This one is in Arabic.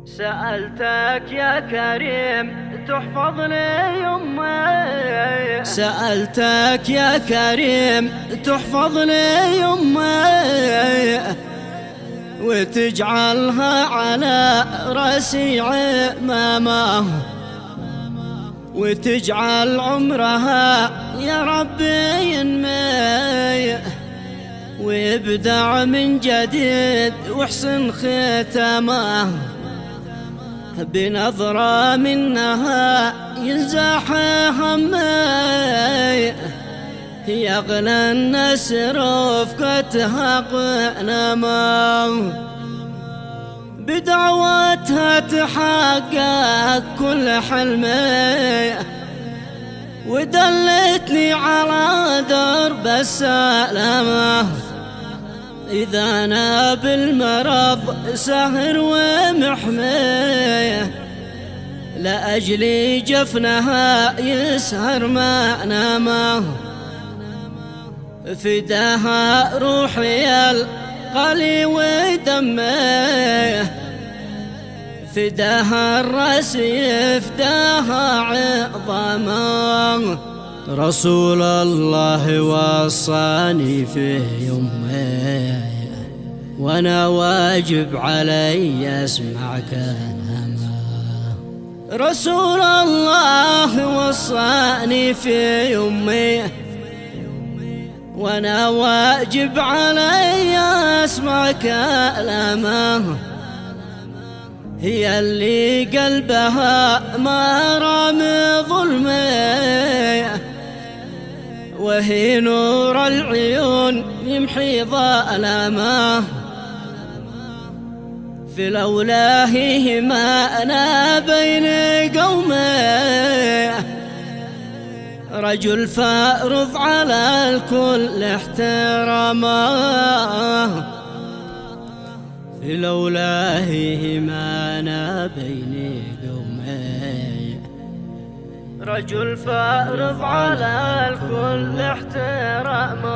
سألتك يا كريم تحفظ لي يمي، سألتك يا كريم تحفظ لي يمي، وتجعلها على راسي عمامة، وتجعل عمرها يا ربي ينمي، ويبدع من جديد واحسن ختامه، بنظرة منها ينزاح همي، يغنى الناس رفقتها قنما، بدعواتها تحقق كل حلمي، ودلتني على درب السلامة، إذا أنا بالمرض سهر ومحمي، لأجلي جفنها يسهر ما نامه، فداها روحي الغالي ودمي، فداها الراس يفداها عظامه، رسول الله وصاني في يمي، وانا واجب علي اسمع كلامه، رسول الله وصاني في يمي، وانا واجب علي اسمع كلامه، هي اللي قلبها ما رامي ظلمي، وهي نور العيون يمحي ظلامه، في لولاه ما أنا بين قومي، رجل فارض على الكل احترامه، في لولاه ما أنا بين قومي، رجل فارض على الكل احترامه.